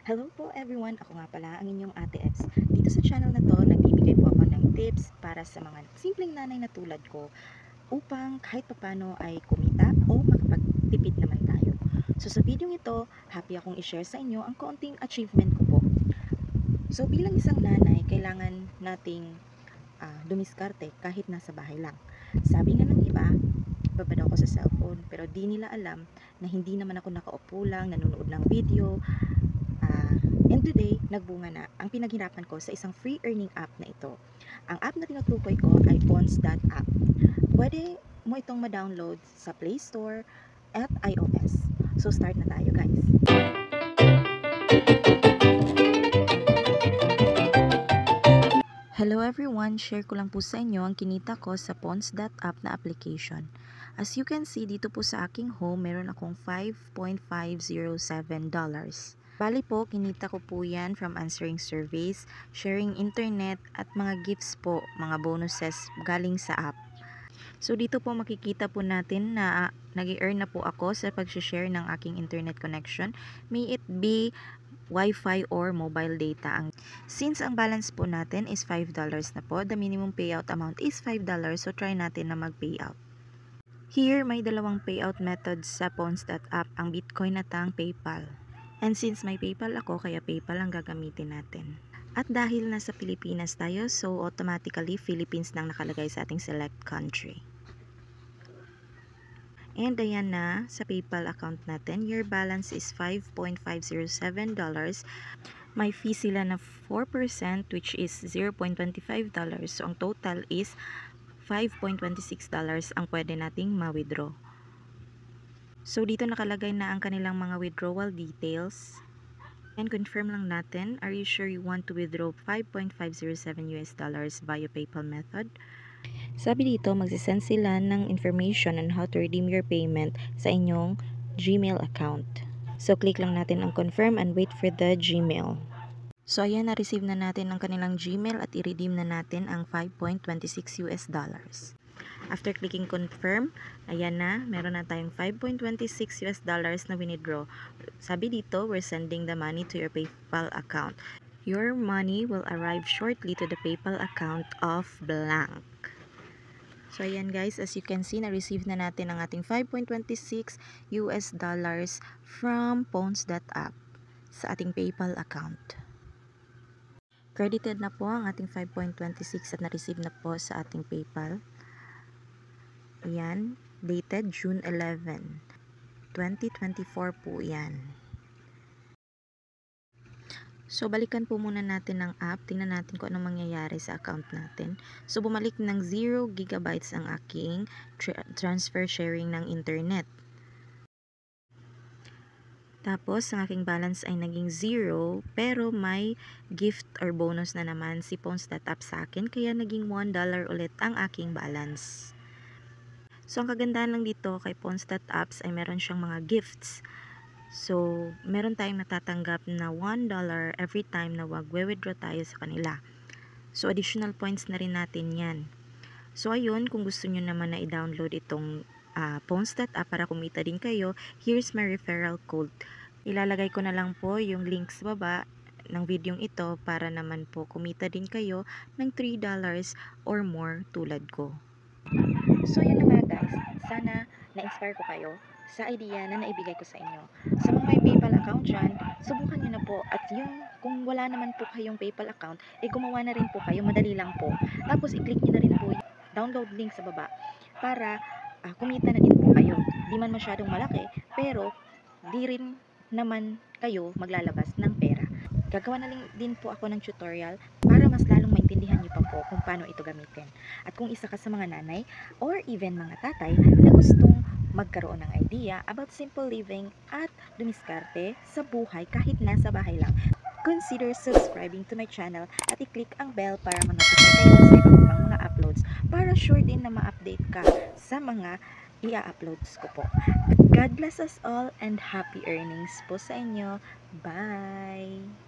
Hello po everyone! Ako nga pala ang inyong Ate Eps. Dito sa channel na to, nagbibigay po ako ng tips para sa mga simpleng nanay na tulad ko upang kahit papano ay kumita o makapagtipid naman tayo. So sa video ito, happy akong i-share sa inyo ang kaunting achievement ko po. So bilang isang nanay, kailangan nating dumiskarte kahit nasa bahay lang. Sabi nga ng iba, babad ako sa cellphone, pero di nila alam na hindi naman ako nakaupo lang, nanonood ng video. And today, nagbunga na ang pinaghirapan ko sa isang free earning app na ito. Ang app na tinutukoy ko ay Pons.app. Pwede mo itong ma-download sa Play Store at iOS. So start na tayo guys. Hello everyone! Share ko lang po sa inyo ang kinita ko sa Pons.app na application. As you can see, dito po sa aking home, meron akong $5.507. Bali po, kinita ko po yan from answering surveys, sharing internet, at mga gifts po, mga bonuses galing sa app. So dito po makikita po natin na nag-earn na po ako sa pag-share ng aking internet connection. May it be Wi-Fi or mobile data. Since ang balance po natin is $5 na po, the minimum payout amount is $5, so try natin na mag-payout. Here, may dalawang payout methods sa Pons.app, ang Bitcoin at ang PayPal. And since may PayPal ako, kaya PayPal ang gagamitin natin. At dahil nasa Pilipinas tayo, so automatically Philippines nang nakalagay sa ating select country. And ayan na, sa PayPal account natin, your balance is $5.507. May fee sila na 4%, which is $0.25. So ang total is $5.26 ang pwede nating ma-withdraw. So dito nakalagay na ang kanilang mga withdrawal details. And confirm lang natin, are you sure you want to withdraw $5.507 via PayPal method? Sabi dito, magsisend sila ng information on how to redeem your payment sa inyong Gmail account. So click lang natin ang confirm and wait for the Gmail. So ayan, na-receive na natin ang kanilang Gmail at i-redeem na natin ang $5.26. After clicking confirm, ayan na, meron na tayong $5.26 na withdraw. Sabi dito, we're sending the money to your PayPal account. Your money will arrive shortly to the PayPal account of blank. So ayan guys, as you can see, na-receive na natin ang ating $5.26 from Pons.app sa ating PayPal account. Credited na po ang ating 5.26 at na-receive na po sa ating PayPal. Ayan, dated June 11, 2024 po yan. So, balikan po muna natin ang app. Tingnan natin kung anong mangyayari sa account natin. So, bumalik ng 0 GB ang aking transfer sharing ng internet. Tapos, ang aking balance ay naging 0, pero may gift or bonus na naman si Pons.app sa akin, kaya naging $1 ulit ang aking balance. So, ang kagandahan lang dito kay Pons.apps ay meron siyang mga gifts. So, meron tayong natatanggap na $1 every time na withdraw tayo sa kanila. So, additional points na rin natin yan. So, ayun, kung gusto nyo naman na i-download itong Pons.app para kumita din kayo, here's my referral code. Ilalagay ko na lang po yung link sa baba ng videong ito para naman po kumita din kayo ng $3 or more tulad ko. So yun na nga guys, sana na-inspire ko kayo sa idea na naibigay ko sa inyo. Sa mga may PayPal account dyan, subukan nyo na po. At yung kung wala naman po kayong PayPal account, gumawa na rin po kayo, madali lang po. Tapos i-click nyo na rin po yung download link sa baba para kumita na din po kayo. Di man masyadong malaki, pero di rin naman kayo maglalabas ng pera. Gagawa na din po ako ng tutorial para mas lalong maintindihan niyo pa po kung paano ito gamitin. At kung isa ka sa mga nanay or even mga tatay na gustong magkaroon ng idea about simple living at dumiskarte sa buhay kahit nasa bahay lang, consider subscribing to my channel at i-click ang bell para ma-notify kayo sa ibang mga uploads para sure din na ma-update ka sa mga i-uploads ko po. God bless us all and happy earnings po sa inyo. Bye!